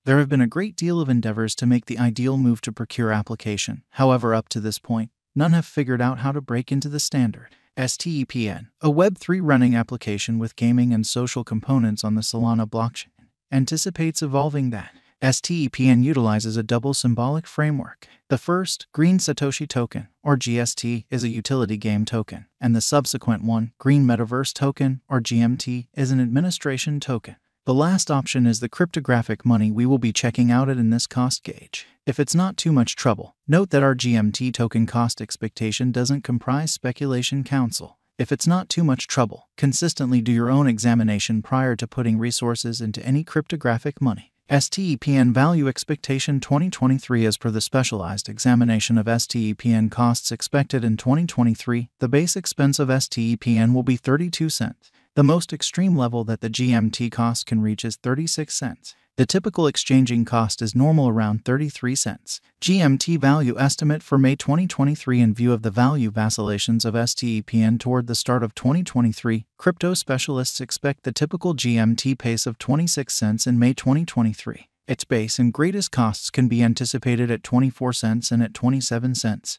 There have been a great deal of endeavors to make the ideal move to procure application. However, up to this point, none have figured out how to break into the standard. STEPN, a Web3 running application with gaming and social components on the Solana blockchain, anticipates evolving that. STEPN utilizes a double symbolic framework. The first, Green Satoshi Token, or GST, is a utility game token, and the subsequent one, Green Metaverse Token, or GMT, is an administration token. The last option is the cryptographic money we will be checking out in this cost gauge. If it's not too much trouble, note that our GMT token cost expectation doesn't comprise speculation counsel. If it's not too much trouble, consistently do your own examination prior to putting resources into any cryptographic money. STEPN Value Expectation 2023. As per the specialized examination of STEPN costs expected in 2023, the base expense of STEPN will be 32 cents. The most extreme level that the GMT cost can reach is 36 cents. The typical exchanging cost is normal around 33 cents. GMT value estimate for May 2023. In view of the value vacillations of STEPN toward the start of 2023, crypto specialists expect the typical GMT pace of 26 cents in May 2023. Its base and greatest costs can be anticipated at 24 cents and at 27 cents.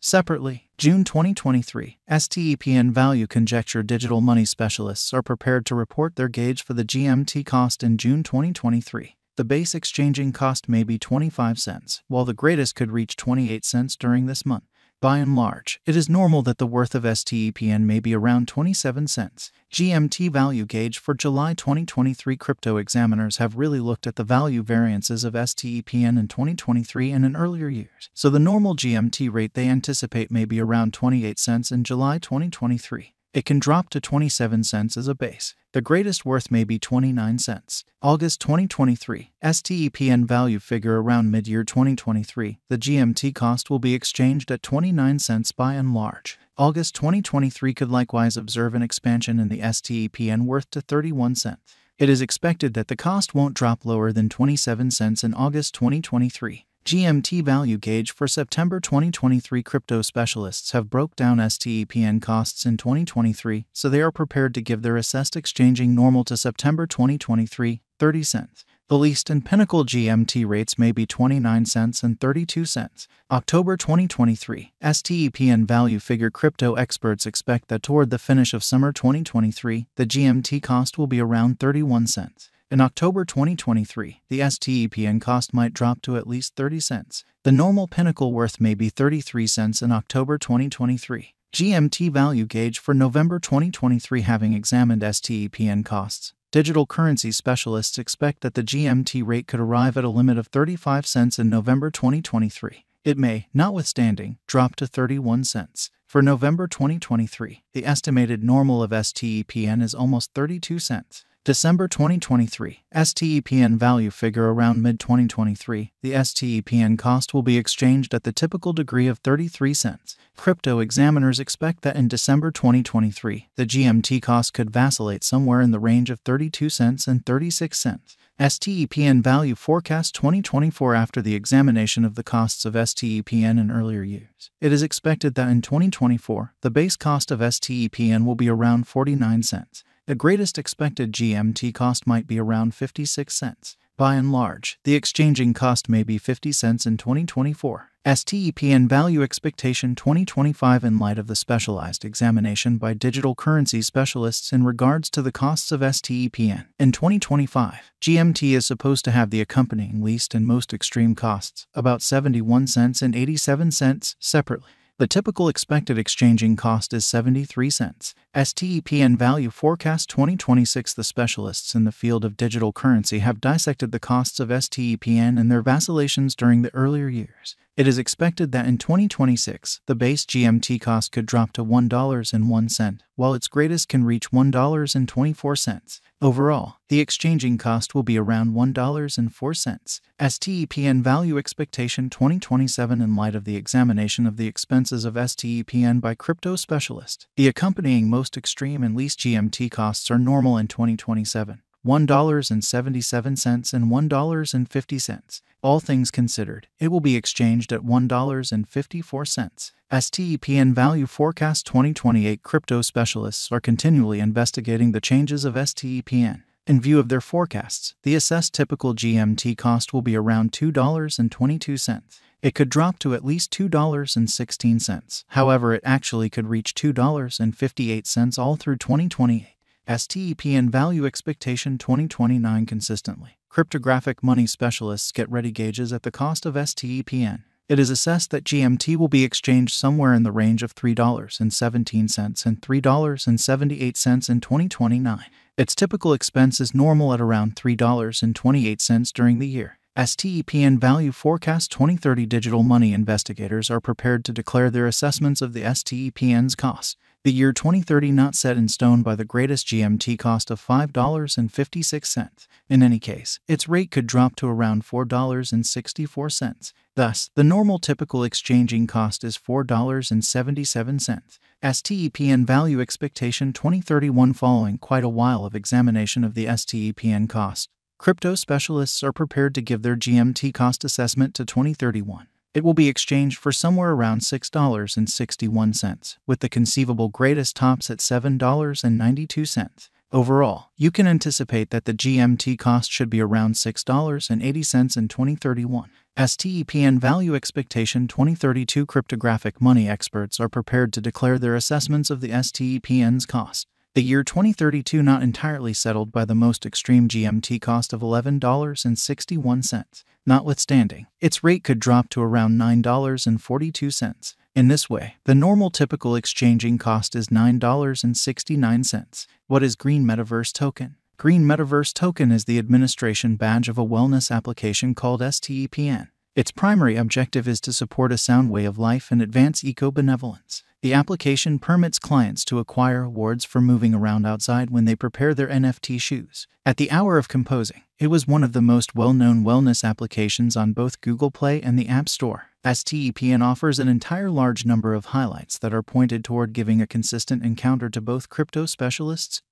Separately, June 2023, STEPN Value Conjecture digital money specialists are prepared to report their gauge for the GMT cost in June 2023. The base exchanging cost may be 25 cents, while the greatest could reach 28 cents during this month. By and large, it is normal that the worth of STEPN may be around 27 cents. GMT value gauge for July 2023. Crypto examiners have really looked at the value variances of STEPN in 2023 and in earlier years, so the normal GMT rate they anticipate may be around 28 cents in July 2023. It can drop to 27 cents as a base. The greatest worth may be 29 cents. August 2023, STEPN value figure around mid-year 2023. The GMT cost will be exchanged at 29 cents by and large. August 2023 could likewise observe an expansion in the STEPN worth to 31 cents. It is expected that the cost won't drop lower than 27 cents in August 2023. GMT value gauge for September 2023. Crypto specialists have broke down STEPN costs in 2023, so they are prepared to give their assessed exchanging normal to September 2023, 30 cents. The least and pinnacle GMT rates may be 29 cents and 32 cents. October 2023, STEPN value figure. Crypto experts expect that toward the finish of summer 2023, the GMT cost will be around 31 cents. In October 2023, the STEPN cost might drop to at least 30 cents. The normal pinnacle worth may be 33 cents in October 2023. GMT value gauge for November 2023. Having examined STEPN costs, digital currency specialists expect that the GMT rate could arrive at a limit of 35 cents in November 2023. It may, notwithstanding, drop to 31 cents. For November 2023, the estimated normal of STEPN is almost 32 cents. December 2023, STEPN value figure around mid-2023. The STEPN cost will be exchanged at the typical degree of 33 cents. Crypto examiners expect that in December 2023, the GMT cost could vacillate somewhere in the range of 32 cents and 36 cents. STEPN value forecast 2024. After the examination of the costs of STEPN in earlier years, it is expected that in 2024, the base cost of STEPN will be around 49 cents. The greatest expected GMT cost might be around 56 cents. By and large, the exchanging cost may be 50 cents in 2024. STEPN value expectation 2025. In light of the specialized examination by digital currency specialists in regards to the costs of STEPN in 2025, GMT is supposed to have the accompanying least and most extreme costs, about 71 cents and 87 cents, separately. The typical expected exchanging cost is 73 cents. STEPN value forecast 2026. The specialists in the field of digital currency have dissected the costs of STEPN and their vacillations during the earlier years. It is expected that in 2026, the base GMT cost could drop to $1.01, while its greatest can reach $1.24. Overall, the exchanging cost will be around $1.04. STEPN value expectation 2027. In light of the examination of the expenses of STEPN by crypto specialists, the accompanying most extreme and least GMT costs are normal in 2027. $1.77 and $1.50. All things considered, it will be exchanged at $1.54. STEPN value forecast 2028. Crypto specialists are continually investigating the changes of STEPN. In view of their forecasts, the assessed typical GMT cost will be around $2.22. It could drop to at least $2.16. However, it actually could reach $2.58 all through 2028. STEPN value expectation 2029 consistently. Cryptographic money specialists get ready gauges at the cost of STEPN. It is assessed that GMT will be exchanged somewhere in the range of $3.17 and $3.78 in 2029. Its typical expense is normal at around $3.28 during the year. STEPN Value Forecast 2030 Digital money investigators are prepared to declare their assessments of the STEPN's cost. The year 2030 not set in stone by the greatest GMT cost of $5.56. In any case, its rate could drop to around $4.64. Thus, the normal typical exchanging cost is $4.77. STEPN Value Expectation 2031 Following quite a while of examination of the STEPN cost, crypto specialists are prepared to give their GMT cost assessment to 2031. It will be exchanged for somewhere around $6.61, with the conceivable greatest tops at $7.92. Overall, you can anticipate that the GMT cost should be around $6.80 in 2031. STEPN Value Expectation 2032 Cryptographic money experts are prepared to declare their assessments of the STEPN's cost. The year 2032 not entirely settled by the most extreme GMT cost of $11.61. Notwithstanding, its rate could drop to around $9.42. In this way, the normal typical exchanging cost is $9.69. What is Green Metaverse Token? Green Metaverse Token is the administration badge of a wellness application called STEPN. Its primary objective is to support a sound way of life and advance eco-benevolence. The application permits clients to acquire awards for moving around outside when they prepare their NFT shoes. At the hour of composing, it was one of the most well-known wellness applications on both Google Play and the App Store. STEPN offers an entire large number of highlights that are pointed toward giving a consistent encounter to both crypto specialists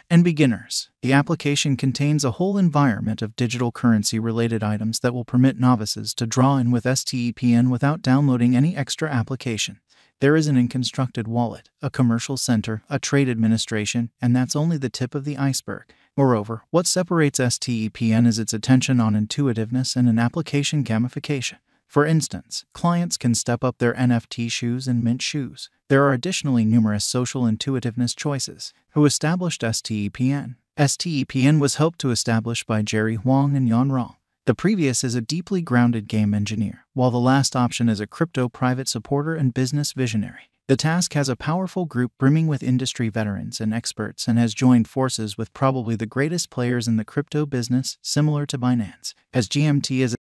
and beginners. The application contains a whole environment of digital currency-related items that will permit novices to draw in with STEPN without downloading any extra application. There is an in-constructed wallet, a commercial center, a trade administration, and that's only the tip of the iceberg. Moreover, what separates STEPN is its attention on intuitiveness and an application gamification. For instance, clients can step up their NFT shoes and mint shoes. There are additionally numerous social intuitiveness choices. Who established STEPN? STEPN was helped to establish by Jerry Huang and Yan Rong. The previous is a deeply grounded game engineer, while the last option is a crypto private supporter and business visionary. The task has a powerful group brimming with industry veterans and experts and has joined forces with probably the greatest players in the crypto business, similar to Binance. As GMT is